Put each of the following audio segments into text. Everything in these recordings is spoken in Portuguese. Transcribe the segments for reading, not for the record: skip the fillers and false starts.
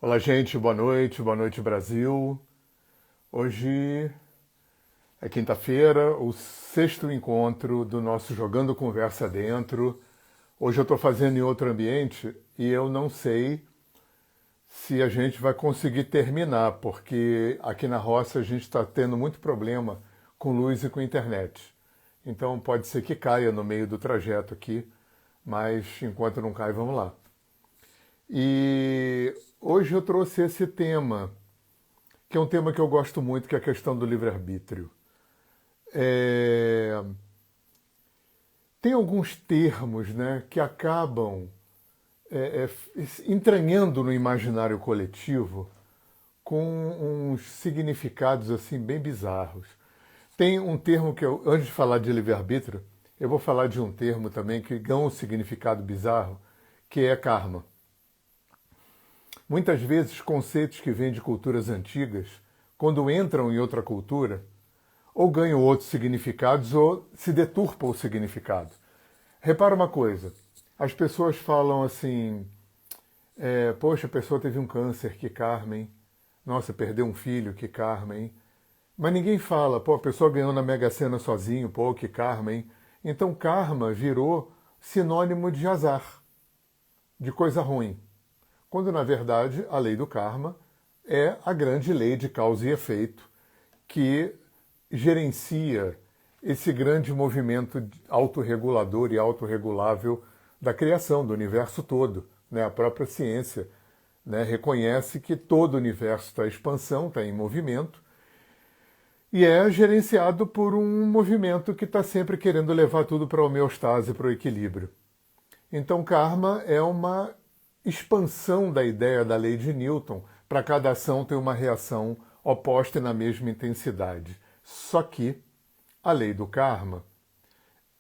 Olá, gente, boa noite, Brasil. Hoje é quinta-feira, o sexto encontro do nosso Jogando Conversa Dentro. Hoje eu estou fazendo em outro ambiente e eu não sei se a gente vai conseguir terminar, porque aqui na roça a gente está tendo muito problema com luz e com internet. Então pode ser que caia no meio do trajeto aqui, mas enquanto não cai, vamos lá. E hoje eu trouxe esse tema que é um tema que eu gosto muito, que é a questão do livre-arbítrio. É, Tem alguns termos, né, que acabam entranhando no imaginário coletivo com uns significados assim bem bizarros. Tem um termo que eu, antes de falar de livre-arbítrio, eu vou falar de um termo também que ganha um significado bizarro, que é karma. Muitas vezes conceitos que vêm de culturas antigas, quando entram em outra cultura, ou ganham outros significados ou se deturpa o significado. Repara uma coisa, as pessoas falam assim, poxa, a pessoa teve um câncer, que karma, hein? Nossa, perdeu um filho, que karma, hein? Mas ninguém fala, pô, a pessoa ganhou na Mega Sena sozinho, pô, que karma, hein? Então karma virou sinônimo de azar, de coisa ruim. Quando na verdade a lei do karma é a grande lei de causa e efeito que gerencia esse grande movimento autorregulador e autorregulável da criação, do universo todo. Né? A própria ciência, né, reconhece que todo o universo está em expansão, está em movimento, e é gerenciado por um movimento que está sempre querendo levar tudo para a homeostase, para o equilíbrio. Então, karma é uma expansão da ideia da lei de Newton. Para cada ação tem uma reação oposta e na mesma intensidade. Só que a lei do karma,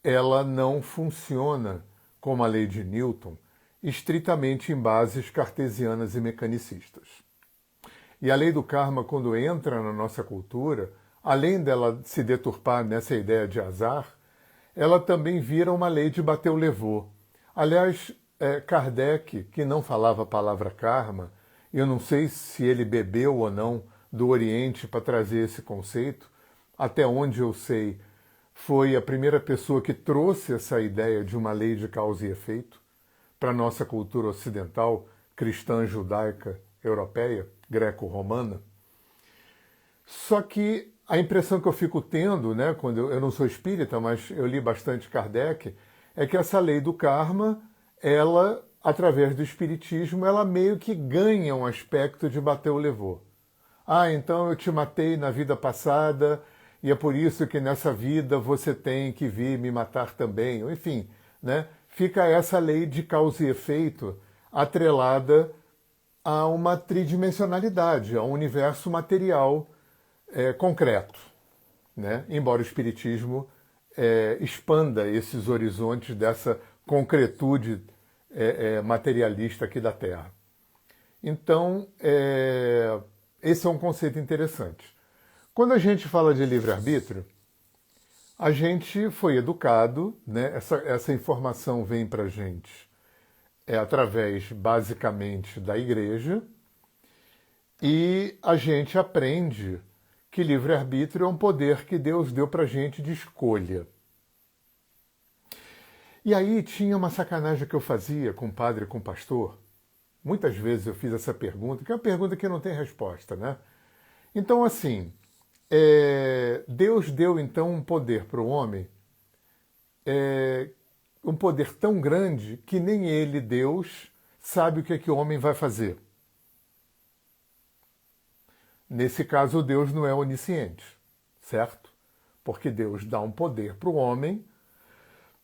ela não funciona como a lei de Newton, estritamente em bases cartesianas e mecanicistas. E a lei do karma, quando entra na nossa cultura, além dela se deturpar nessa ideia de azar, ela também vira uma lei de bateu-levou. Aliás, Kardec, que não falava a palavra karma, eu não sei se ele bebeu ou não do Oriente para trazer esse conceito, até onde eu sei, foi a primeira pessoa que trouxe essa ideia de uma lei de causa e efeito para a nossa cultura ocidental, cristã, judaica, europeia, greco-romana. Só que a impressão que eu fico tendo, né, quando eu não sou espírita, mas eu li bastante Kardec, é que essa lei do karma, ela, através do espiritismo, ela meio que ganha um aspecto de bateu-levou. Ah, então eu te matei na vida passada e é por isso que nessa vida você tem que vir me matar também. Enfim, né? Fica essa lei de causa e efeito atrelada a uma tridimensionalidade, a um universo material concreto. Né? Embora o Espiritismo expanda esses horizontes dessa concretude materialista aqui da Terra. Então, esse é um conceito interessante. Quando a gente fala de livre-arbítrio, a gente foi educado, né? Essa informação vem para a gente através, basicamente, da igreja, e a gente aprende que livre-arbítrio é um poder que Deus deu para a gente de escolha. E aí tinha uma sacanagem que eu fazia com o padre e com o pastor. Muitas vezes eu fiz essa pergunta, que é uma pergunta que não tem resposta, né? Então, assim, Deus deu então um poder para o homem, um poder tão grande que nem ele, Deus, sabe o que é que o homem vai fazer. Nesse caso, Deus não é onisciente, certo? Porque Deus dá um poder para o homem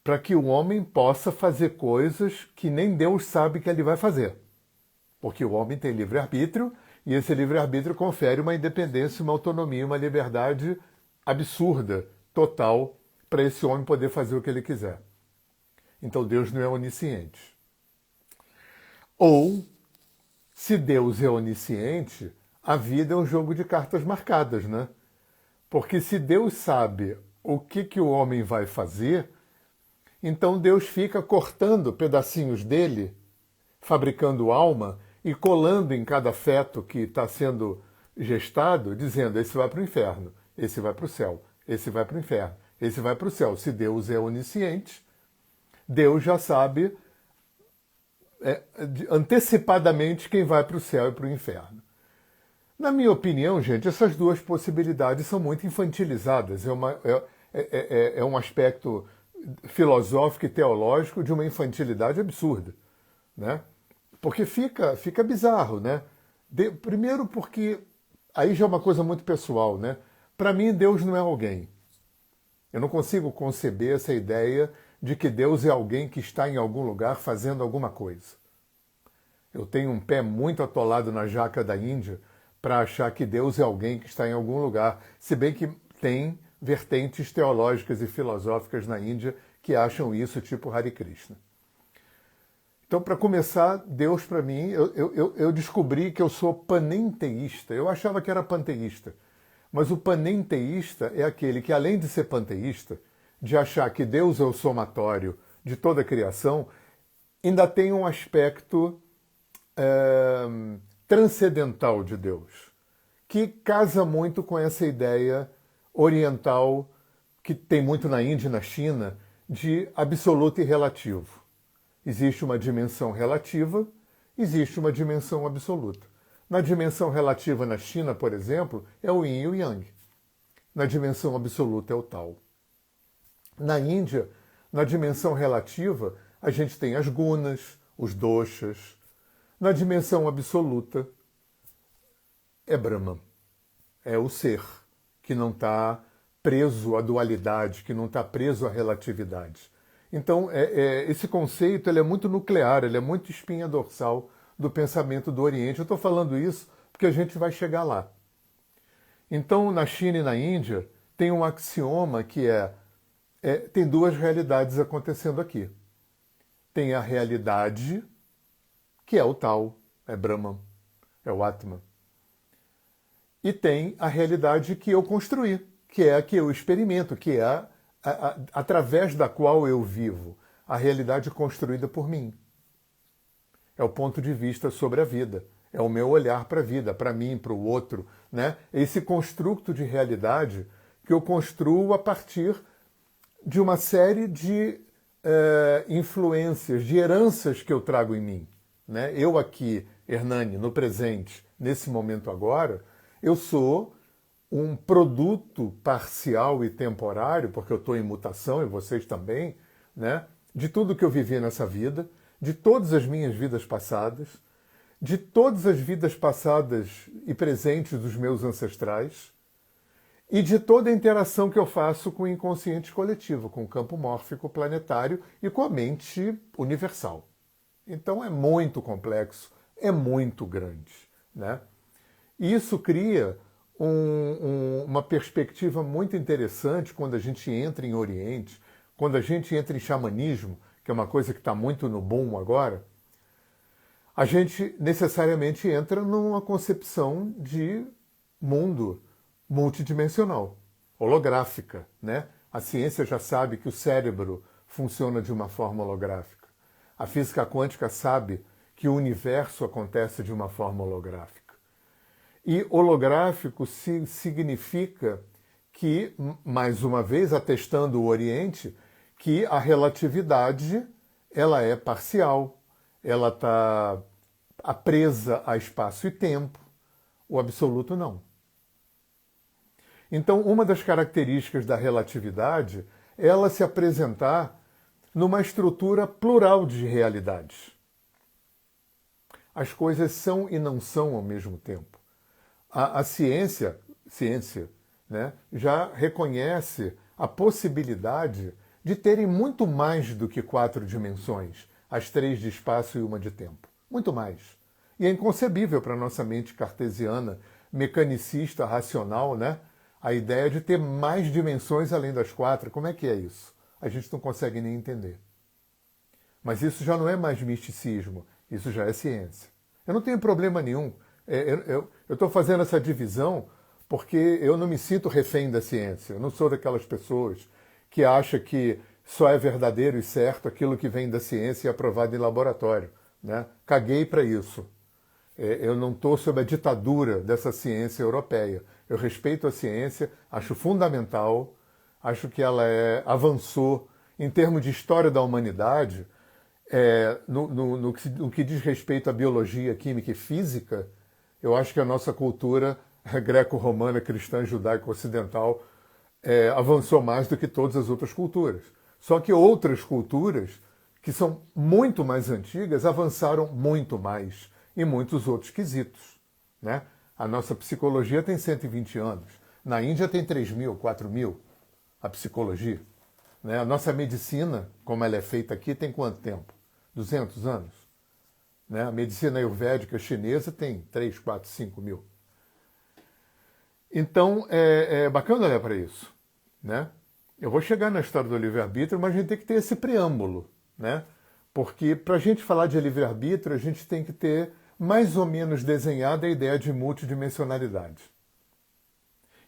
para que o homem possa fazer coisas que nem Deus sabe que ele vai fazer. Porque o homem tem livre-arbítrio e esse livre-arbítrio confere uma independência, uma autonomia, uma liberdade absurda, total, para esse homem poder fazer o que ele quiser. Então Deus não é onisciente. Ou, se Deus é onisciente, a vida é um jogo de cartas marcadas, né? Porque se Deus sabe o que o homem vai fazer, então Deus fica cortando pedacinhos dele, fabricando alma e colando em cada feto que está sendo gestado, dizendo: esse vai para o inferno, esse vai para o céu, esse vai para o inferno, esse vai para o céu. Se Deus é onisciente, Deus já sabe antecipadamente quem vai para o céu e para o inferno. Na minha opinião, gente, essas duas possibilidades são muito infantilizadas. É um aspecto filosófico e teológico de uma infantilidade absurda, né? Porque fica bizarro, né? Primeiro porque aí já é uma coisa muito pessoal, né? Para mim, Deus não é alguém. Eu não consigo conceber essa ideia de que Deus é alguém que está em algum lugar fazendo alguma coisa. Eu tenho um pé muito atolado na jaca da Índia para achar que Deus é alguém que está em algum lugar, se bem que tem vertentes teológicas e filosóficas na Índia que acham isso, tipo Hare Krishna. Então, para começar, Deus para mim, eu descobri que eu sou panenteísta. Eu achava que era panteísta. Mas o panenteísta é aquele que, além de ser panteísta, de achar que Deus é o somatório de toda a criação, ainda tem um aspecto transcendental de Deus, que casa muito com essa ideia oriental, que tem muito na Índia e na China, de absoluto e relativo. Existe uma dimensão relativa, existe uma dimensão absoluta. Na dimensão relativa na China, por exemplo, é o Yin e o Yang. Na dimensão absoluta é o Tao. Na Índia, na dimensão relativa, a gente tem as gunas, os doshas. Na dimensão absoluta é Brahman. É o ser, que não está preso à dualidade, que não está preso à relatividade. Então, esse conceito ele é muito nuclear, ele é muito espinha dorsal do pensamento do Oriente. Eu estou falando isso porque a gente vai chegar lá. Então, na China e na Índia, tem um axioma que tem duas realidades acontecendo aqui. Tem a realidade, que é o Tao, é Brahman, é o Atman. E tem a realidade que eu construí, que é a que eu experimento, que é através da qual eu vivo, a realidade construída por mim. É o ponto de vista sobre a vida, é o meu olhar para a vida, para mim, para o outro, né? É esse construto de realidade que eu construo a partir de uma série de influências, de heranças que eu trago em mim, né? Eu aqui, Hernani, no presente, nesse momento agora, eu sou um produto parcial e temporário, porque eu estou em mutação, e vocês também, né? De tudo que eu vivi nessa vida, de todas as minhas vidas passadas, de todas as vidas passadas e presentes dos meus ancestrais, e de toda a interação que eu faço com o inconsciente coletivo, com o campo mórfico planetário e com a mente universal. Então é muito complexo, é muito grande, né? E isso cria uma perspectiva muito interessante quando a gente entra em Oriente, quando a gente entra em xamanismo, que é uma coisa que está muito no boom agora. A gente necessariamente entra numa concepção de mundo multidimensional, holográfica, né? A ciência já sabe que o cérebro funciona de uma forma holográfica. A física quântica sabe que o universo acontece de uma forma holográfica. E holográfico significa que, mais uma vez, atestando o Oriente, que a relatividade ela é parcial, ela está presa a espaço e tempo, o absoluto não. Então, uma das características da relatividade é ela se apresentar numa estrutura plural de realidades. As coisas são e não são ao mesmo tempo. A ciência, né, já reconhece a possibilidade de terem muito mais do que 4 dimensões, as 3 de espaço e uma de tempo. Muito mais. E é inconcebível para a nossa mente cartesiana, mecanicista, racional, né, a ideia de ter mais dimensões além das 4. Como é que é isso? A gente não consegue nem entender. Mas isso já não é mais misticismo, isso já é ciência. Eu não tenho problema nenhum. Eu estou fazendo essa divisão porque eu não me sinto refém da ciência. Eu não sou daquelas pessoas que acham que só é verdadeiro e certo aquilo que vem da ciência e aprovado em laboratório, né? Caguei para isso. Eu não estou sob a ditadura dessa ciência europeia. Eu respeito a ciência, acho fundamental, acho que ela avançou em termos de história da humanidade, no que diz respeito à biologia, química e física. Eu acho que a nossa cultura greco-romana, cristã, judaica, ocidental avançou mais do que todas as outras culturas. Só que outras culturas, que são muito mais antigas, avançaram muito mais em muitos outros quesitos, né? A nossa psicologia tem 120 anos. Na Índia tem 3.000, 4.000, a psicologia. Né? A nossa medicina, como ela é feita aqui, tem quanto tempo? 200 anos. Né? A medicina ayurvédica chinesa tem 3, 4, 5 mil. Então, é bacana olhar para isso. Né? Eu vou chegar na história do livre-arbítrio, mas a gente tem que ter esse preâmbulo. Né? Porque para a gente falar de livre-arbítrio, a gente tem que ter mais ou menos desenhada a ideia de multidimensionalidade.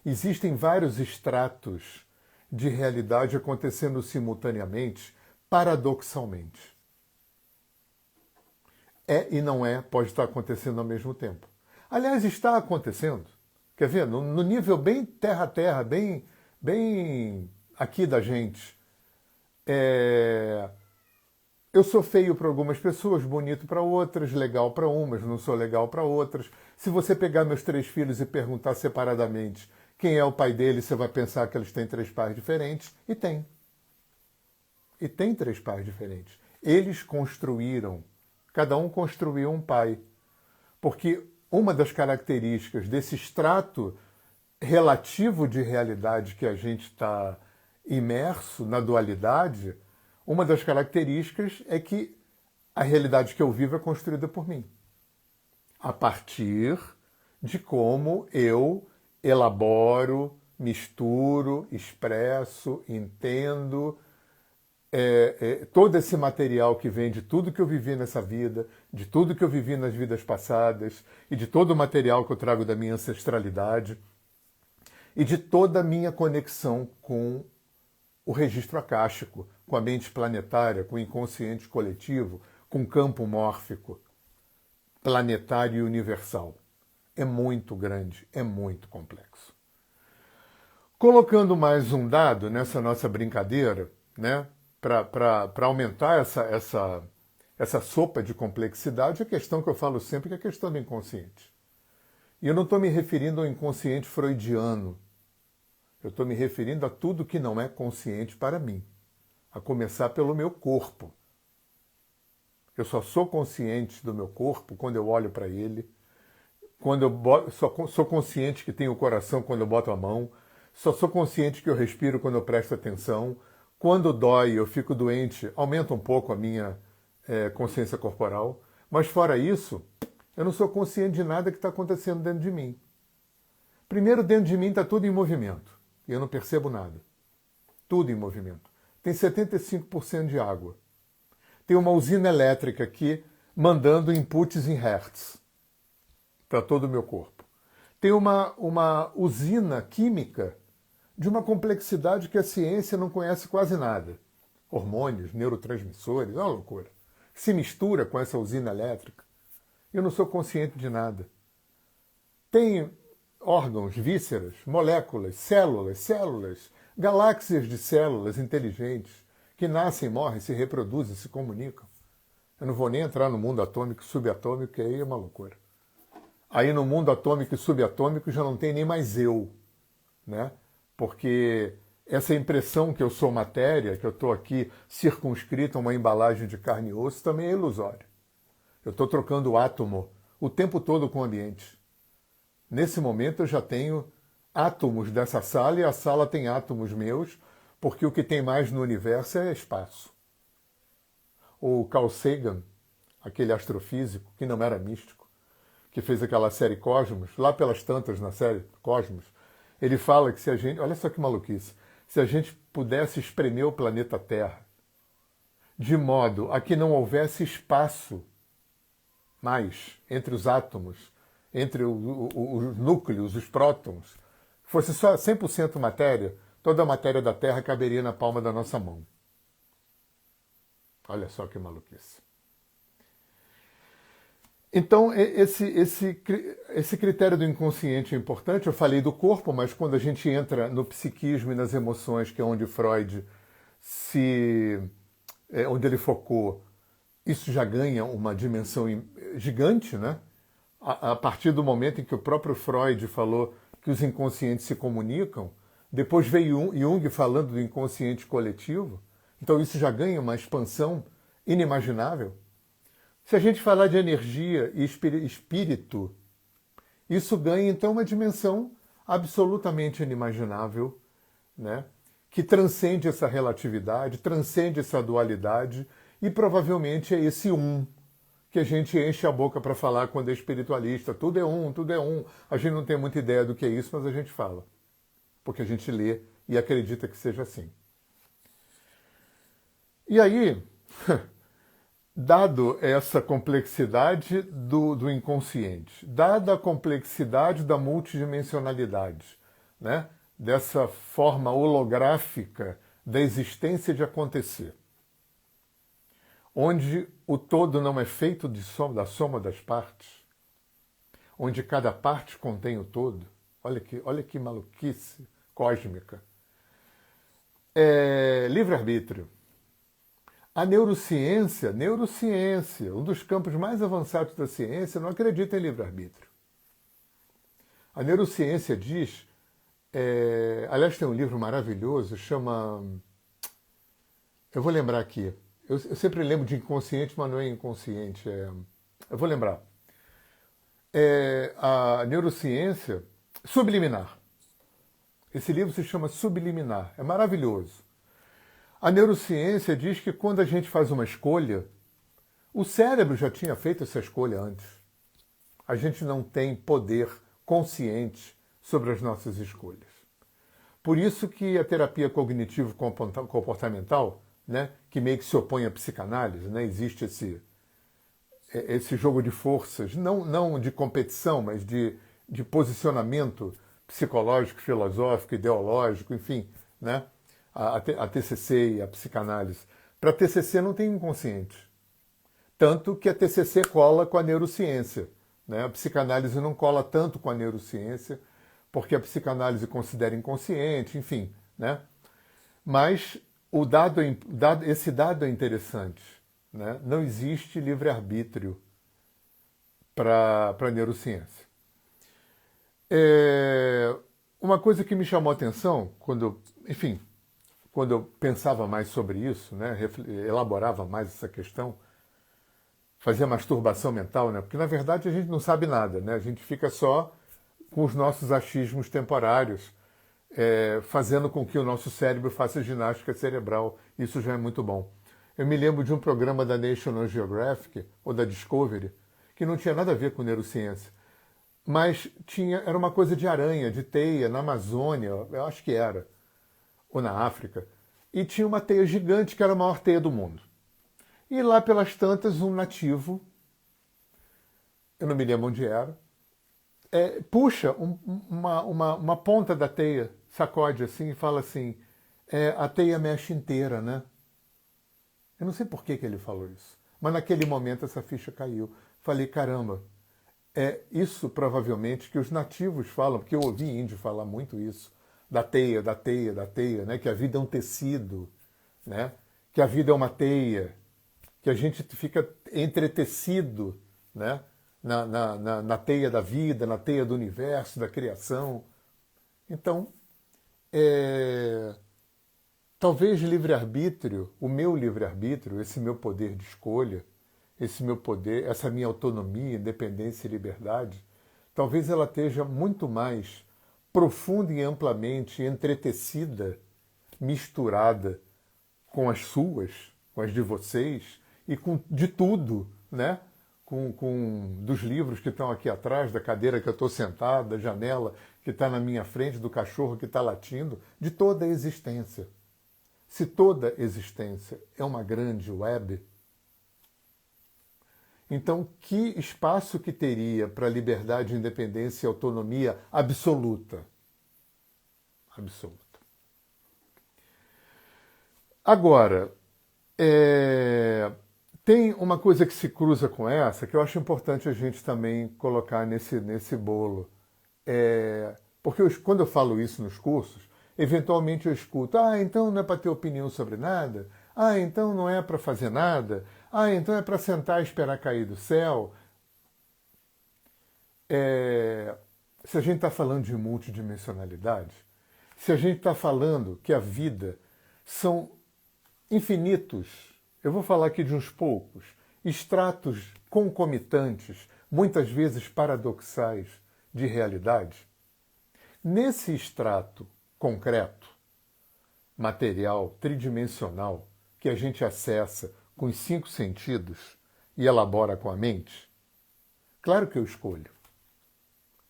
Existem vários estratos de realidade acontecendo simultaneamente, paradoxalmente. E não pode estar acontecendo ao mesmo tempo. Aliás, está acontecendo. Quer ver? No nível bem terra a terra, bem aqui da gente. Eu sou feio para algumas pessoas, bonito para outras, legal para umas, não sou legal para outras. Se você pegar meus 3 filhos e perguntar separadamente quem é o pai deles, você vai pensar que eles têm 3 pais diferentes. E tem. E tem 3 pais diferentes. Eles construíram, cada um construiu um pai. Porque uma das características desse extrato relativo de realidade que a gente está imerso na dualidade, uma das características é que a realidade que eu vivo é construída por mim. A partir de como eu elaboro, misturo, expresso, entendo todo esse material que vem de tudo que eu vivi nessa vida, de tudo que eu vivi nas vidas passadas e de todo o material que eu trago da minha ancestralidade e de toda a minha conexão com o registro acástico, com a mente planetária, com o inconsciente coletivo, com o campo mórfico, planetário e universal. É muito grande, é muito complexo. Colocando mais um dado nessa nossa brincadeira, né, para aumentar essa sopa de complexidade, a questão que eu falo sempre que é a questão do inconsciente. E eu não estou me referindo ao inconsciente freudiano. Eu estou me referindo a tudo que não é consciente para mim, a começar pelo meu corpo. Eu só sou consciente do meu corpo quando eu olho para ele, sou consciente que tenho o coração quando eu boto a mão, só sou consciente que eu respiro quando eu presto atenção, quando dói, eu fico doente, aumenta um pouco a minha consciência corporal, mas fora isso, eu não sou consciente de nada que está acontecendo dentro de mim. Primeiro, dentro de mim está tudo em movimento. E eu não percebo nada. Tudo em movimento. Tem 75% de água. Tem uma usina elétrica aqui mandando inputs em hertz para todo o meu corpo. Tem uma usina química de uma complexidade que a ciência não conhece quase nada. Hormônios, neurotransmissores, é uma loucura. Se mistura com essa usina elétrica. Eu não sou consciente de nada. Tem órgãos, vísceras, moléculas, células, galáxias de células inteligentes que nascem, morrem, se reproduzem, se comunicam. Eu não vou nem entrar no mundo atômico e subatômico, que aí é uma loucura. Aí no mundo atômico e subatômico já não tem nem mais eu, né? Porque essa impressão que eu sou matéria, que eu estou aqui circunscrito a uma embalagem de carne e osso, também é ilusória. Eu estou trocando o átomo o tempo todo com o ambiente. Nesse momento eu já tenho átomos dessa sala e a sala tem átomos meus, porque o que tem mais no universo é espaço. O Carl Sagan, aquele astrofísico, que não era místico, que fez aquela série Cosmos, lá pelas tantas na série Cosmos, ele fala que se a gente, olha só que maluquice, se a gente pudesse espremer o planeta Terra de modo a que não houvesse espaço mais entre os átomos, entre os núcleos, os prótons, fosse só 100% matéria, toda a matéria da Terra caberia na palma da nossa mão. Olha só que maluquice. Então, esse critério do inconsciente é importante. Eu falei do corpo, mas quando a gente entra no psiquismo e nas emoções, que é onde Freud onde ele focou, isso já ganha uma dimensão gigante, né? A partir do momento em que o próprio Freud falou que os inconscientes se comunicam, depois veio Jung falando do inconsciente coletivo, então isso já ganha uma expansão inimaginável. Se a gente falar de energia e espírito, isso ganha então uma dimensão absolutamente inimaginável, né? Que transcende essa relatividade, transcende essa dualidade, e provavelmente é esse que a gente enche a boca para falar quando é espiritualista. Tudo é um, tudo é um. A gente não tem muita ideia do que é isso, mas a gente fala. Porque a gente lê e acredita que seja assim. E aí, dado essa complexidade do inconsciente, dada a complexidade da multidimensionalidade, né? Dessa forma holográfica da existência de acontecer, onde o todo não é feito da soma das partes, onde cada parte contém o todo. Olha que maluquice cósmica. Livre-arbítrio. A neurociência, um dos campos mais avançados da ciência, não acredita em livre-arbítrio. A neurociência diz, aliás, tem um livro maravilhoso, chama... Eu vou lembrar aqui. Eu sempre lembro de inconsciente, mas não é inconsciente. Eu vou lembrar. A neurociência subliminar. Esse livro se chama Subliminar. É maravilhoso. A neurociência diz que quando a gente faz uma escolha, o cérebro já tinha feito essa escolha antes. A gente não tem poder consciente sobre as nossas escolhas. Por isso que a terapia cognitivo-comportamental, né, que meio que se opõe à psicanálise, né, existe esse jogo de forças, não de competição, mas de posicionamento psicológico, filosófico, ideológico, enfim, né, a TCC e a psicanálise. Para a TCC não tem inconsciente. Tanto que a TCC cola com a neurociência, né? A psicanálise não cola tanto com a neurociência, porque a psicanálise considera inconsciente, enfim, né? Mas esse dado é interessante, né? Não existe livre-arbítrio para a neurociência. Uma coisa que me chamou a atenção, quando eu pensava mais sobre isso, né? Elaborava mais essa questão, fazia masturbação mental, né? Porque na verdade a gente não sabe nada, né? A gente fica só com os nossos achismos temporários, fazendo com que o nosso cérebro faça ginástica cerebral. Isso já é muito bom. Eu me lembro de um programa da National Geographic, ou da Discovery, que não tinha nada a ver com neurociência, mas era uma coisa de aranha, de teia, na Amazônia, eu acho que era, ou na África, e tinha uma teia gigante que era a maior teia do mundo. E lá pelas tantas, um nativo, eu não me lembro onde era, puxa uma ponta da teia, sacode assim e fala assim, a teia mexe inteira, né? Eu não sei por que ele falou isso, mas naquele momento essa ficha caiu. Falei, caramba, isso provavelmente que os nativos falam, porque eu ouvi índio falar muito isso, da teia, né? Que a vida é um tecido, né? Que a vida é uma teia, que a gente fica entretecido, né? Na teia da vida, na teia do universo, da criação. Então, talvez livre-arbítrio, o meu livre-arbítrio, esse meu poder de escolha, esse meu poder, essa minha autonomia, independência e liberdade, talvez ela esteja muito mais profunda e amplamente entretecida, misturada com as suas, com as de vocês e com de tudo, né? Dos livros que estão aqui atrás, da cadeira que eu estou sentado, da janela que está na minha frente, do cachorro que está latindo, de toda a existência. Se toda existência é uma grande web, então que espaço que teria para liberdade, independência e autonomia absoluta? Absoluta. Agora, Tem uma coisa que se cruza com essa que eu acho importante a gente também colocar nesse bolo. Porque quando eu falo isso nos cursos, eventualmente eu escuto, então não é para ter opinião sobre nada, então não é para fazer nada, então é para sentar e esperar cair do céu. Se a gente está falando de multidimensionalidade, se a gente está falando que a vida são infinitos, eu vou falar aqui de uns poucos, estratos concomitantes, muitas vezes paradoxais, de realidade. Nesse extrato concreto, material, tridimensional, que a gente acessa com os 5 sentidos e elabora com a mente, claro que eu escolho.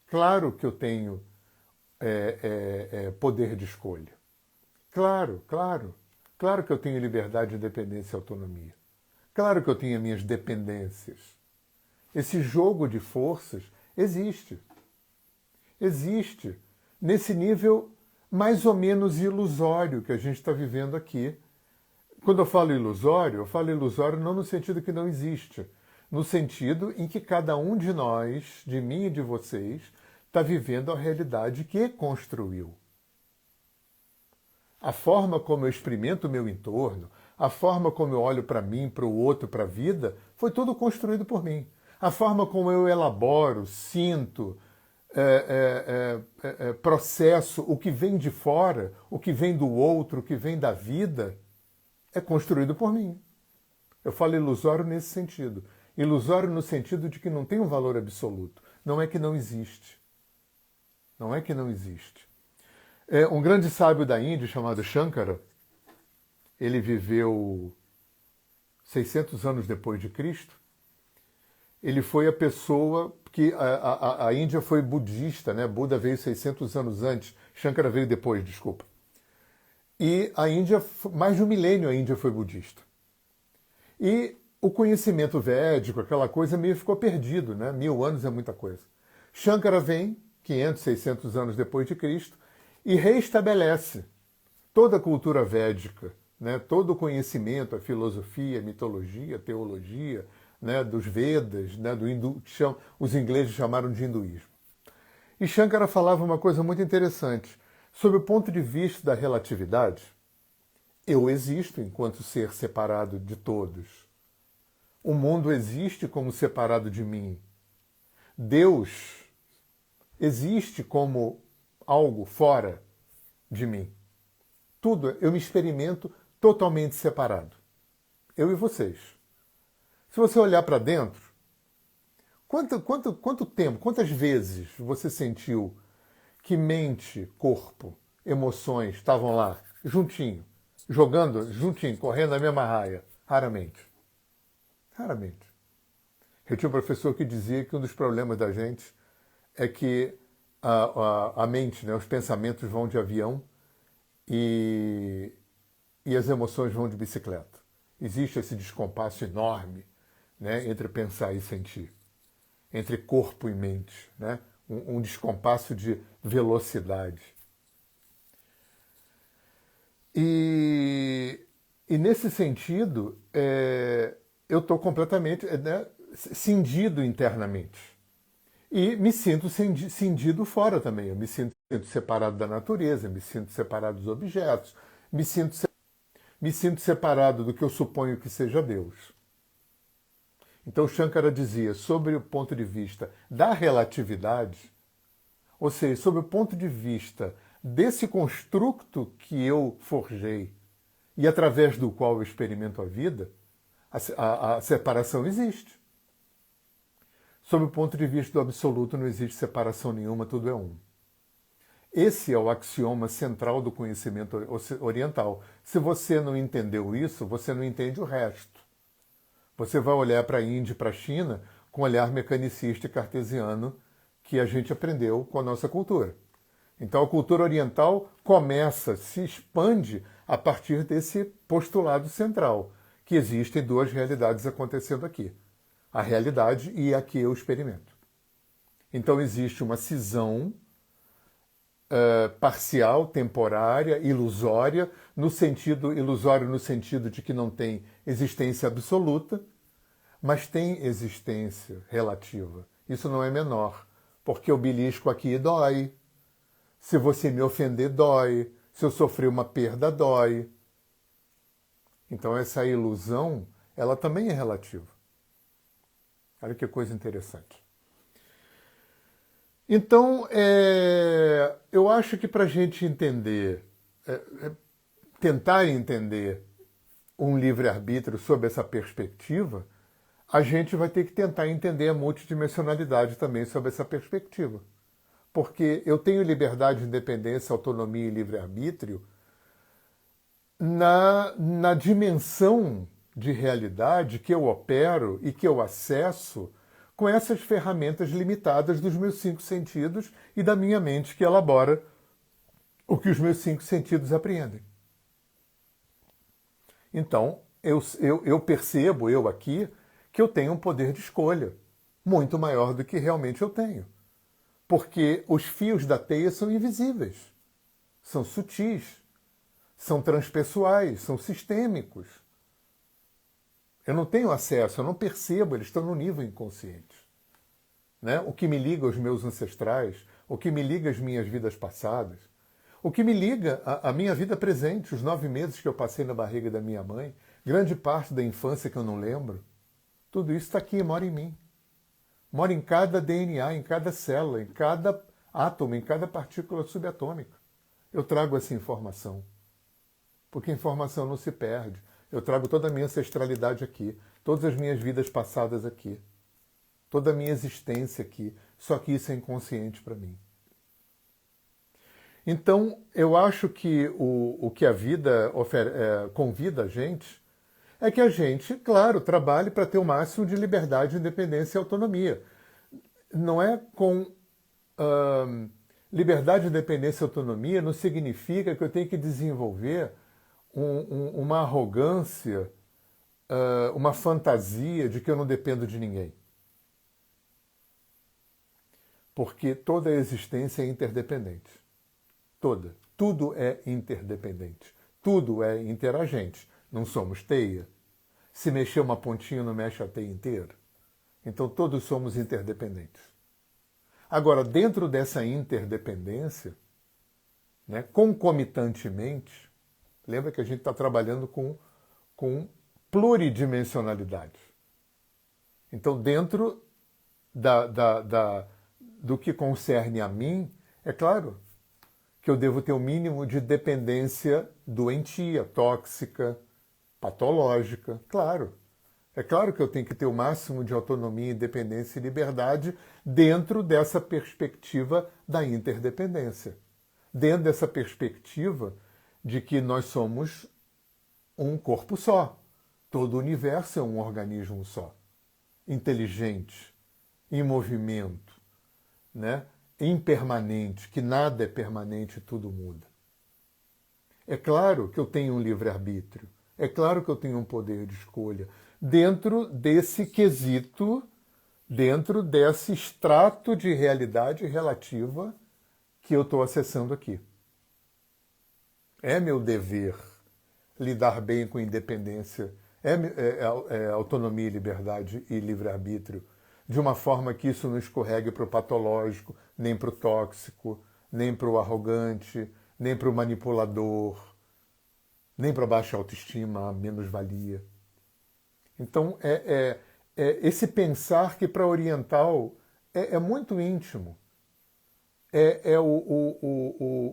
Claro que eu tenho poder de escolha. Claro que eu tenho liberdade, independência e autonomia. Claro que eu tenho as minhas dependências. Esse jogo de forças existe. Existe nesse nível mais ou menos ilusório que a gente está vivendo aqui. Quando eu falo ilusório não no sentido que não existe, no sentido em que cada um de nós, de mim e de vocês, está vivendo a realidade que construiu. A forma como eu experimento o meu entorno, a forma como eu olho para mim, para o outro, para a vida, foi tudo construído por mim. A forma como eu elaboro, sinto, processo o que vem de fora, o que vem do outro, o que vem da vida, é construído por mim. Eu falo ilusório nesse sentido. Ilusório no sentido de que não tem um valor absoluto. Não é que não existe. Não é que não existe. Um grande sábio da Índia chamado Shankara, ele viveu 600 anos depois de Cristo. Ele foi a pessoa que a Índia foi budista, né? Buda veio 600 anos antes, Shankara veio depois, desculpa. E a Índia, mais de um milênio a Índia foi budista. E o conhecimento védico, aquela coisa, meio ficou perdido, né? 1000 anos é muita coisa. Shankara vem, 500, 600 anos depois de Cristo, e reestabelece toda a cultura védica, né? Todo o conhecimento, a filosofia, a mitologia, a teologia, né? Dos Vedas, né? Do hindu, os ingleses chamaram de hinduísmo. E Shankara falava uma coisa muito interessante. Sob o ponto de vista da relatividade, eu existo enquanto ser separado de todos. O mundo existe como separado de mim. Deus existe como algo fora de mim. Tudo, eu me experimento totalmente separado. Eu e vocês. Se você olhar para dentro, quanto tempo, quantas vezes você sentiu que mente, corpo, emoções estavam lá, juntinho, jogando juntinho, correndo na mesma raia? Raramente. Raramente. Eu tinha um professor que dizia que um dos problemas da gente é que a mente, né, os pensamentos vão de avião e as emoções vão de bicicleta. Existe esse descompasso enorme, né, entre pensar e sentir, entre corpo e mente, né, um descompasso de velocidade. E nesse sentido, eu estou completamente cindido internamente. E me sinto cindido fora também. Eu me sinto separado da natureza, me sinto separado dos objetos, me sinto separado do que eu suponho que seja Deus. Então Shankara dizia, sobre o ponto de vista da relatividade, ou seja, sobre o ponto de vista desse construto que eu forjei e através do qual eu experimento a vida, a separação existe. Sob o ponto de vista do absoluto, não existe separação nenhuma, tudo é um. Esse é o axioma central do conhecimento oriental. Se você não entendeu isso, você não entende o resto. Você vai olhar para a Índia e para a China com um olhar mecanicista e cartesiano que a gente aprendeu com a nossa cultura. Então a cultura oriental começa, se expande a partir desse postulado central, que existem duas realidades acontecendo aqui. A realidade e a que eu experimento. Então existe uma cisão parcial, temporária, ilusória no sentido de que não tem existência absoluta, mas tem existência relativa. Isso não é menor, porque o belisco aqui dói. Se você me ofender, dói. Se eu sofrer uma perda, dói. Então essa ilusão, ela também é relativa. Olha que coisa interessante. Então, eu acho que para a gente entender, tentar entender um livre-arbítrio sob essa perspectiva, a gente vai ter que tentar entender a multidimensionalidade também sob essa perspectiva. Porque eu tenho liberdade, independência, autonomia e livre-arbítrio na dimensão de realidade que eu opero e que eu acesso com essas ferramentas limitadas dos meus 5 sentidos e da minha mente que elabora o que os meus 5 sentidos apreendem. Então, eu percebo, eu aqui, que eu tenho um poder de escolha muito maior do que realmente eu tenho. Porque os fios da teia são invisíveis, são sutis, são transpessoais, são sistêmicos. Eu não tenho acesso, eu não percebo, eles estão no nível inconsciente. Né? O que me liga aos meus ancestrais, o que me liga às minhas vidas passadas, o que me liga à minha vida presente, os 9 meses que eu passei na barriga da minha mãe, grande parte da infância que eu não lembro, tudo isso está aqui, mora em mim. Mora em cada DNA, em cada célula, em cada átomo, em cada partícula subatômica. Eu trago essa informação. Porque a informação não se perde. Eu trago toda a minha ancestralidade aqui, todas as minhas vidas passadas aqui, toda a minha existência aqui, só que isso é inconsciente para mim. Então, eu acho que o que a vida convida a gente é que a gente, claro, trabalhe para ter o máximo de liberdade, independência e autonomia. Não é com liberdade, independência e autonomia não significa que eu tenho que desenvolver uma arrogância, uma fantasia de que eu não dependo de ninguém. Porque toda a existência é interdependente. Toda. Tudo é interdependente. Tudo é interagente. Não somos teia. Se mexer uma pontinha, não mexe a teia inteira. Então todos somos interdependentes. Agora, dentro dessa interdependência, né, concomitantemente, lembra que a gente está trabalhando com pluridimensionalidade. Então, dentro do que concerne a mim, é claro que eu devo ter o mínimo de dependência doentia, tóxica, patológica, claro. É claro que eu tenho que ter o máximo de autonomia, independência e liberdade dentro dessa perspectiva da interdependência. Dentro dessa perspectiva de que nós somos um corpo só. Todo o universo é um organismo só. Inteligente, em movimento, né? Impermanente, que nada é permanente, tudo muda. É claro que eu tenho um livre-arbítrio. É claro que eu tenho um poder de escolha dentro desse quesito, dentro desse extrato de realidade relativa que eu estou acessando aqui. É meu dever lidar bem com independência, autonomia, liberdade e livre-arbítrio, de uma forma que isso não escorregue para o patológico, nem para o tóxico, nem para o arrogante, nem para o manipulador, nem para a baixa autoestima, a menos-valia. Então, esse pensar que para oriental é muito íntimo.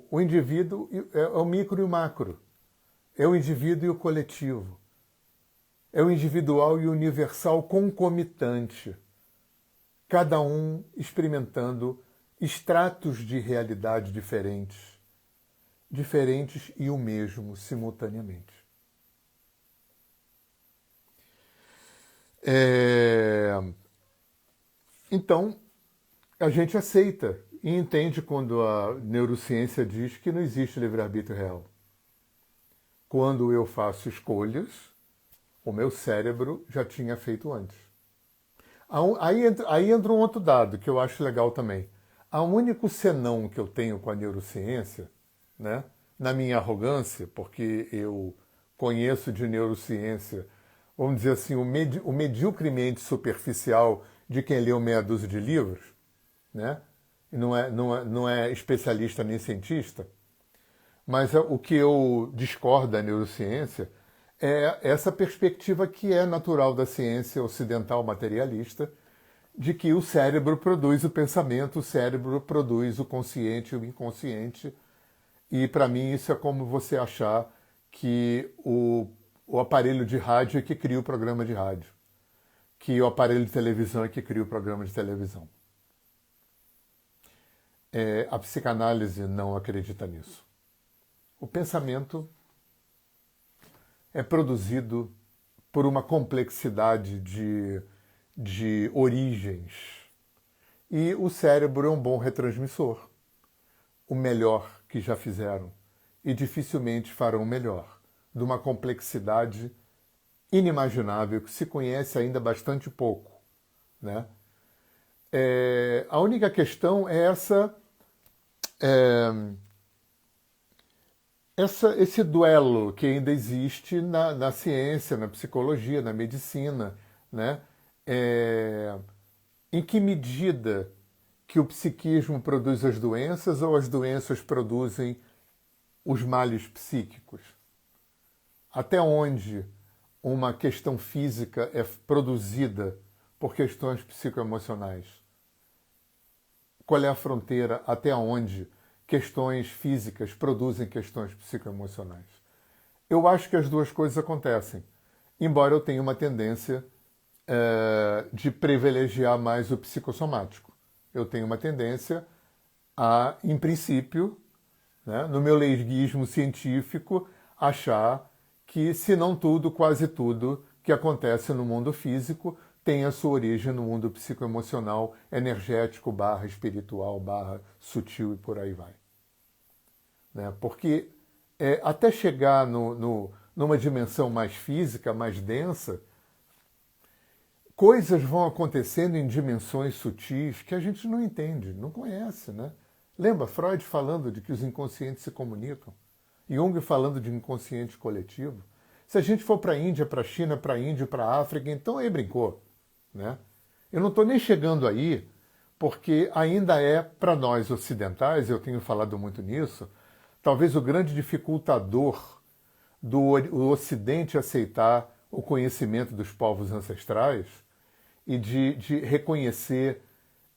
O indivíduo, é o micro e o macro. É o indivíduo e o coletivo. É o individual e o universal concomitante. Cada um experimentando estratos de realidade diferentes e o mesmo simultaneamente. Então, a gente aceita e entende quando a neurociência diz que não existe livre-arbítrio real. Quando eu faço escolhas, o meu cérebro já tinha feito antes. Aí entra um outro dado que eu acho legal também. O único senão que eu tenho com a neurociência, né, na minha arrogância, porque eu conheço de neurociência vamos dizer assim, o medíocremente superficial de quem leu meia dúzia de livros, né? E não é especialista nem cientista, mas o que eu discordo da neurociência é essa perspectiva que é natural da ciência ocidental materialista, de que o cérebro produz o pensamento, o cérebro produz o consciente e o inconsciente. E para mim isso é como você achar que o aparelho de rádio é que cria o programa de rádio, que o aparelho de televisão é que cria o programa de televisão. A psicanálise não acredita nisso. O pensamento é produzido por uma complexidade de origens. E o cérebro é um bom retransmissor, o melhor que já fizeram, e dificilmente farão melhor, de uma complexidade inimaginável que se conhece ainda bastante pouco, né? A única questão é esse duelo que ainda existe na ciência, na psicologia, na medicina, né? Em que medida que o psiquismo produz as doenças ou as doenças produzem os males psíquicos? Até onde uma questão física é produzida por questões psicoemocionais? Qual é a fronteira até onde questões físicas produzem questões psicoemocionais? Eu acho que as duas coisas acontecem, embora eu tenha uma tendência de privilegiar mais o psicossomático. Eu tenho uma tendência a, em princípio, né, no meu leiguismo científico, achar que, se não tudo, quase tudo que acontece no mundo físico tem a sua origem no mundo psicoemocional, energético, barra espiritual, barra sutil e por aí vai. Né? Porque até chegar numa dimensão mais física, mais densa, coisas vão acontecendo em dimensões sutis que a gente não entende, não conhece, né? Lembra Freud falando de que os inconscientes se comunicam? Jung falando de inconsciente coletivo? Se a gente for para a Índia, para a China, para a Índia, para a África, então aí brincou, né? Eu não estou nem chegando aí, porque ainda é, para nós ocidentais, eu tenho falado muito nisso, talvez o grande dificultador do Ocidente aceitar o conhecimento dos povos ancestrais e de reconhecer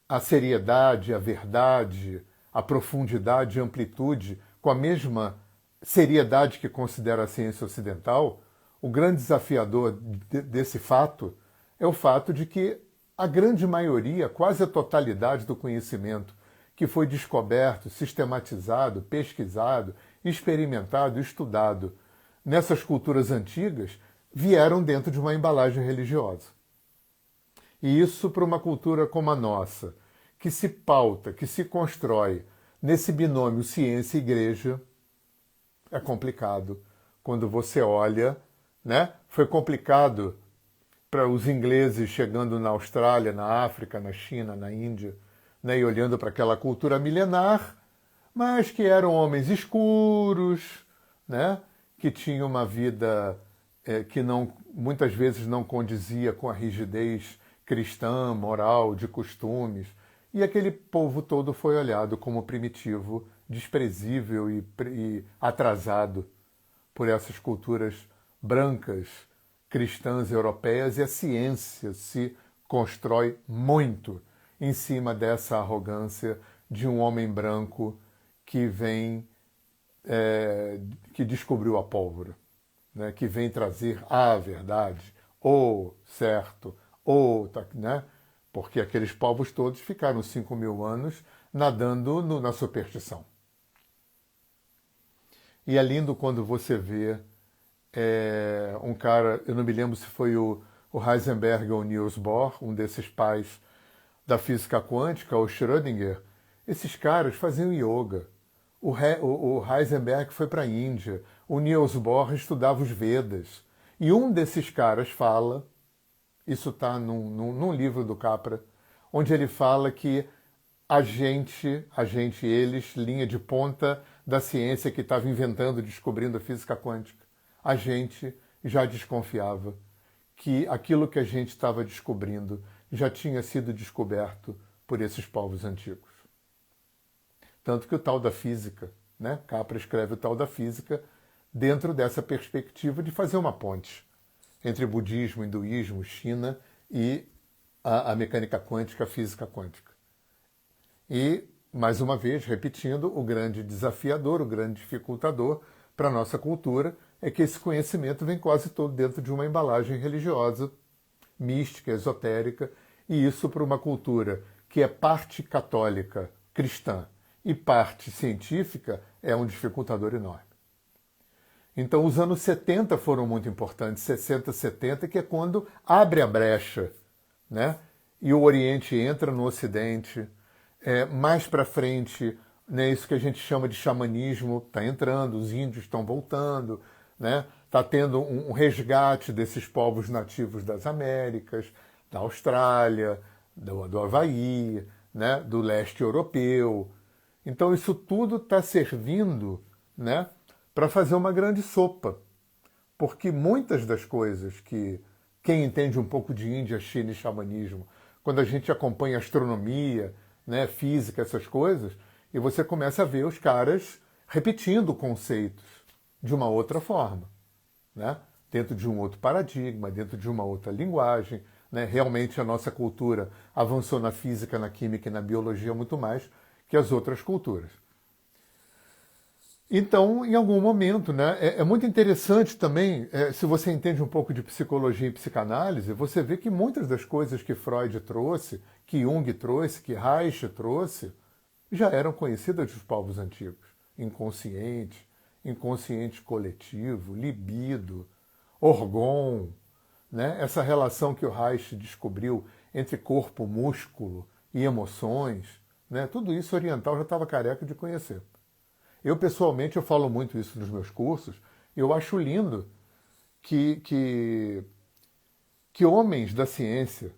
a seriedade, a verdade, a profundidade e amplitude com a mesma seriedade que considera a ciência ocidental. O grande desafiador desse fato é o fato de que a grande maioria, quase a totalidade do conhecimento que foi descoberto, sistematizado, pesquisado, experimentado, estudado nessas culturas antigas, vieram dentro de uma embalagem religiosa. E isso, para uma cultura como a nossa, que se pauta, que se constrói nesse binômio ciência e igreja, é complicado. Quando você olha, né? Foi complicado para os ingleses chegando na Austrália, na África, na China, na Índia, né? E olhando para aquela cultura milenar, mas que eram homens escuros, né? Que tinham uma vida que muitas vezes não condizia com a rigidez cristã, moral, de costumes. E aquele povo todo foi olhado como primitivo, desprezível e atrasado por essas culturas brancas, cristãs, europeias, e a ciência se constrói muito em cima dessa arrogância de um homem branco que vem, que descobriu a pólvora, né? Que vem trazer a verdade, ou certo, ou, né? Porque aqueles povos todos ficaram 5.000 anos nadando na superstição. E é lindo quando você vê um cara, eu não me lembro se foi o Heisenberg ou o Niels Bohr, um desses pais da física quântica, ou Schrödinger. Esses caras faziam yoga. O Heisenberg foi para a Índia. O Niels Bohr estudava os Vedas. E um desses caras fala, isso está num livro do Capra, onde ele fala que eles, linha de ponta da ciência que estava inventando, descobrindo a física quântica, a gente já desconfiava que aquilo que a gente estava descobrindo já tinha sido descoberto por esses povos antigos. Tanto que o tal da física, né? Capra escreve o tal da física dentro dessa perspectiva de fazer uma ponte entre budismo, hinduísmo, China e a mecânica quântica, a física quântica. E, mais uma vez, repetindo, o grande desafiador, o grande dificultador para a nossa cultura é que esse conhecimento vem quase todo dentro de uma embalagem religiosa, mística, esotérica, e isso para uma cultura que é parte católica, cristã, e parte científica é um dificultador enorme. Então, os anos 70 foram muito importantes, 60, 70, que é quando abre a brecha, né? E o Oriente entra no Ocidente. Mais para frente, né, isso que a gente chama de xamanismo está entrando, os índios estão voltando, né? Está tendo um resgate desses povos nativos das Américas, da Austrália, do Havaí, né, do leste europeu. Então isso tudo está servindo, né, para fazer uma grande sopa. Porque muitas das coisas que quem entende um pouco de Índia, China e xamanismo, quando a gente acompanha astronomia, né, física, essas coisas, e você começa a ver os caras repetindo conceitos de uma outra forma, né, dentro de um outro paradigma, dentro de uma outra linguagem. Né, realmente a nossa cultura avançou na física, na química e na biologia muito mais que as outras culturas. Então, em algum momento, né, é muito interessante também, se você entende um pouco de psicologia e psicanálise, você vê que muitas das coisas que Freud trouxe, que Jung trouxe, que Reich trouxe, já eram conhecidas dos povos antigos. Inconsciente, inconsciente coletivo, libido, orgon, né, essa relação que o Reich descobriu entre corpo, músculo e emoções, né, tudo isso o oriental já estava careca de conhecer. Eu, pessoalmente, eu falo muito isso nos meus cursos, e eu acho lindo que homens da ciência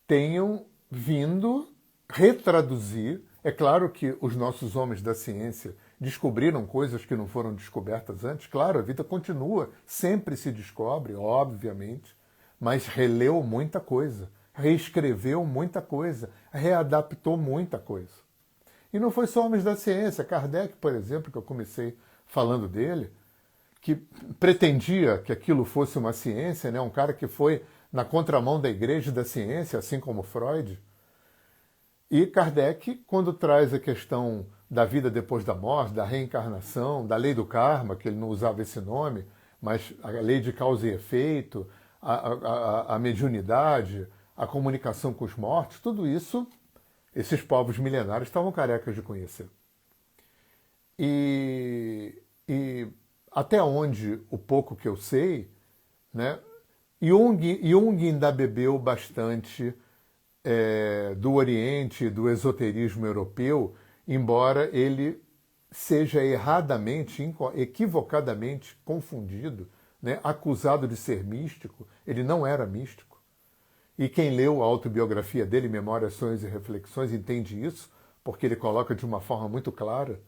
tenham vindo retraduzir. É claro que os nossos homens da ciência descobriram coisas que não foram descobertas antes. Claro, a vida continua, sempre se descobre, obviamente, mas releu muita coisa, reescreveu muita coisa, readaptou muita coisa. E não foi só homens da ciência. Kardec, por exemplo, que eu comecei falando dele, que pretendia que aquilo fosse uma ciência, né? Um cara que foi na contramão da igreja e da ciência, assim como Freud. E Kardec, quando traz a questão da vida depois da morte, da reencarnação, da lei do karma, que ele não usava esse nome, mas a lei de causa e efeito, a mediunidade, a comunicação com os mortos, tudo isso esses povos milenários estavam carecas de conhecer. E até onde o pouco que eu sei, né, Jung ainda bebeu bastante do Oriente, do esoterismo europeu, embora ele seja erradamente, equivocadamente confundido, né, acusado de ser místico. Ele não era místico. E quem leu a autobiografia dele, Memórias, Sonhos e Reflexões, entende isso, porque ele coloca de uma forma muito clara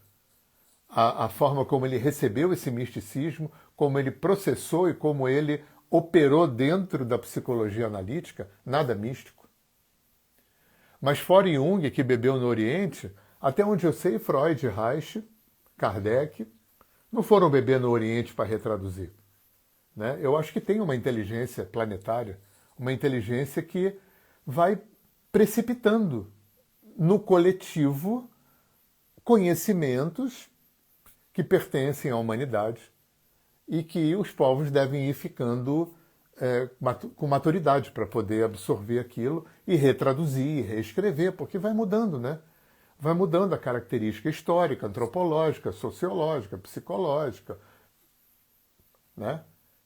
a forma como ele recebeu esse misticismo, como ele processou e como ele operou dentro da psicologia analítica, nada místico. Mas fora Jung, que bebeu no Oriente, até onde eu sei, Freud, Reich, Kardec, não foram beber no Oriente para retraduzir. Né? Eu acho que tem uma inteligência planetária, uma inteligência que vai precipitando no coletivo conhecimentos que pertencem à humanidade e que os povos devem ir ficando com maturidade para poder absorver aquilo e retraduzir, reescrever, porque vai mudando, né? Vai mudando a característica histórica, antropológica, sociológica, psicológica, né?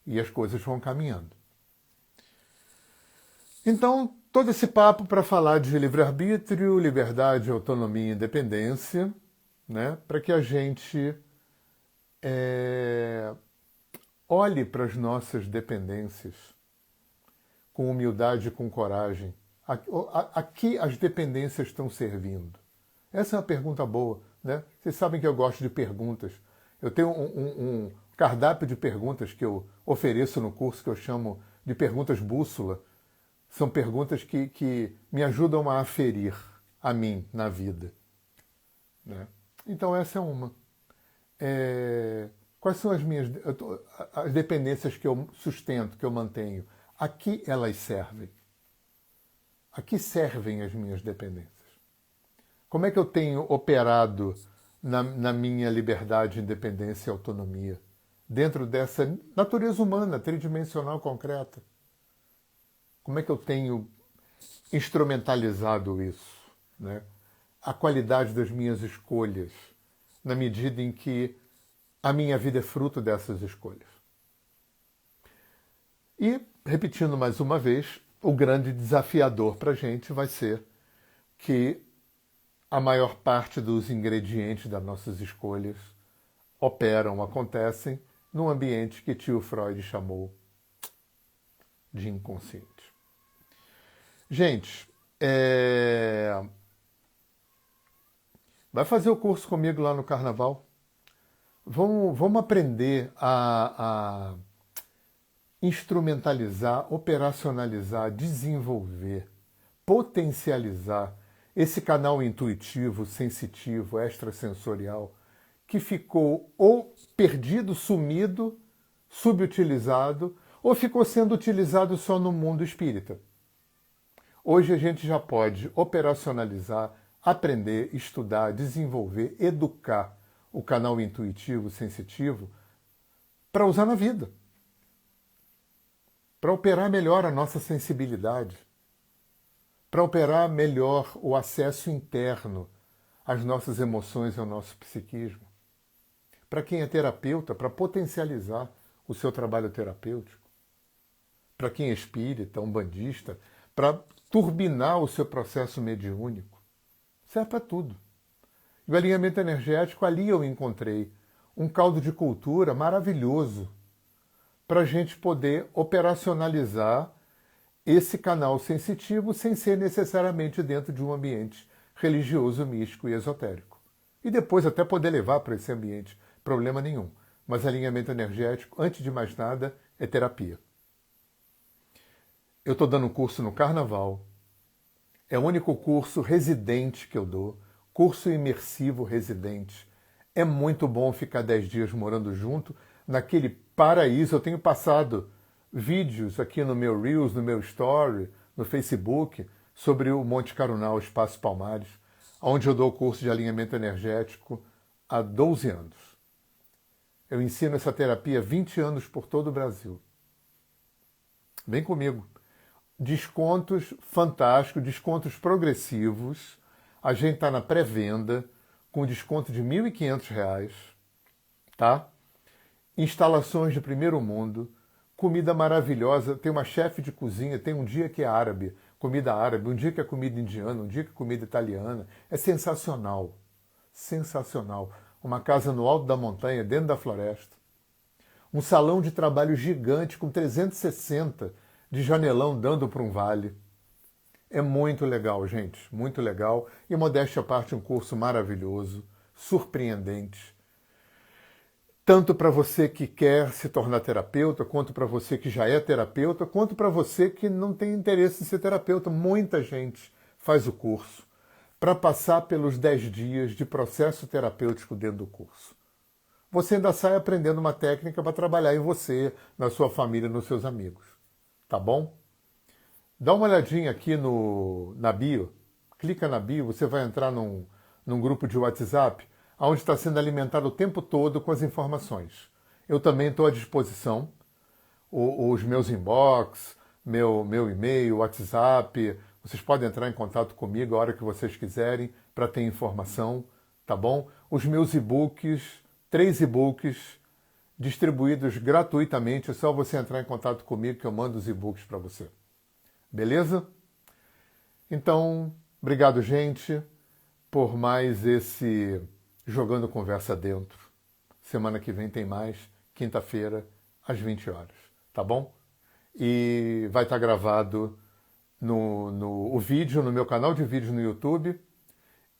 E as coisas vão caminhando. Então, todo esse papo para falar de livre-arbítrio, liberdade, autonomia e independência, né? Para que a gente olhe para as nossas dependências com humildade e com coragem. A que as dependências estão servindo? Essa é uma pergunta boa, né? Vocês sabem que eu gosto de perguntas. Eu tenho um cardápio de perguntas que eu ofereço no curso que eu chamo de perguntas bússola, são perguntas que me ajudam a aferir a mim na vida, né? Então essa é uma. Quais são as dependências que eu sustento, que eu mantenho? A que elas servem? A que servem as minhas dependências? Como é que eu tenho operado na minha liberdade, independência e autonomia, dentro dessa natureza humana, tridimensional, concreta? Como é que eu tenho instrumentalizado isso, né? A qualidade das minhas escolhas, na medida em que a minha vida é fruto dessas escolhas. E, repetindo mais uma vez, o grande desafiador para a gente vai ser que a maior parte dos ingredientes das nossas escolhas operam, acontecem num ambiente que tio Freud chamou de inconsciente. Gente, vai fazer o curso comigo lá no Carnaval? Vamos aprender a instrumentalizar, operacionalizar, desenvolver, potencializar esse canal intuitivo, sensitivo, extrasensorial, que ficou ou perdido, sumido, subutilizado, ou ficou sendo utilizado só no mundo espírita. Hoje a gente já pode operacionalizar, aprender, estudar, desenvolver, educar o canal intuitivo, sensitivo, para usar na vida, para operar melhor a nossa sensibilidade, para operar melhor o acesso interno às nossas emoções e ao nosso psiquismo. Para quem é terapeuta, para potencializar o seu trabalho terapêutico. Para quem é espírita, umbandista, para turbinar o seu processo mediúnico. Serve para tudo. E o alinhamento energético, ali eu encontrei um caldo de cultura maravilhoso para a gente poder operacionalizar esse canal sensitivo sem ser necessariamente dentro de um ambiente religioso, místico e esotérico. E depois até poder levar para esse ambiente, problema nenhum. Mas alinhamento energético, antes de mais nada, é terapia. Eu estou dando um curso no Carnaval. É o único curso residente que eu dou, curso imersivo residente. É muito bom ficar 10 dias morando junto naquele paraíso. Eu tenho passado vídeos aqui no meu Reels, no meu Story, no Facebook, sobre o Monte Carunal, o Espaço Palmares, onde eu dou o curso de alinhamento energético há 12 anos. Eu ensino essa terapia há 20 anos por todo o Brasil. Vem comigo. Descontos fantásticos, descontos progressivos. A gente está na pré-venda com desconto de R$ 1.500, tá? Instalações de primeiro mundo, comida maravilhosa. Tem uma chefe de cozinha, tem um dia que é árabe, comida árabe, um dia que é comida indiana, um dia que é comida italiana. É sensacional. Sensacional. Uma casa no alto da montanha, dentro da floresta. Um salão de trabalho gigante com 360 de janelão dando para um vale. É muito legal, gente, muito legal. E modéstia à parte, um curso maravilhoso, surpreendente. Tanto para você que quer se tornar terapeuta, quanto para você que já é terapeuta, quanto para você que não tem interesse em ser terapeuta. Muita gente faz o curso para passar pelos 10 dias de processo terapêutico dentro do curso. Você ainda sai aprendendo uma técnica para trabalhar em você, na sua família, nos seus amigos. Tá bom? Dá uma olhadinha aqui na bio, clica na bio, você vai entrar num grupo de WhatsApp, onde está sendo alimentado o tempo todo com as informações. Eu também estou à disposição, os meus inbox, meu e-mail, WhatsApp, vocês podem entrar em contato comigo a hora que vocês quiserem para ter informação, tá bom? Os meus e-books, 3 e-books, distribuídos gratuitamente, é só você entrar em contato comigo que eu mando os e-books para você. Beleza? Então, obrigado, gente, por mais esse Jogando Conversa Dentro. Semana que vem tem mais, quinta-feira, às 20 horas, tá bom? E vai estar gravado o vídeo no meu canal de vídeos no YouTube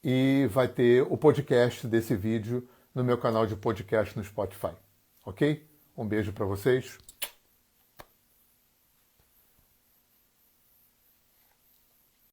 e vai ter o podcast desse vídeo no meu canal de podcast no Spotify. Ok? Um beijo para vocês.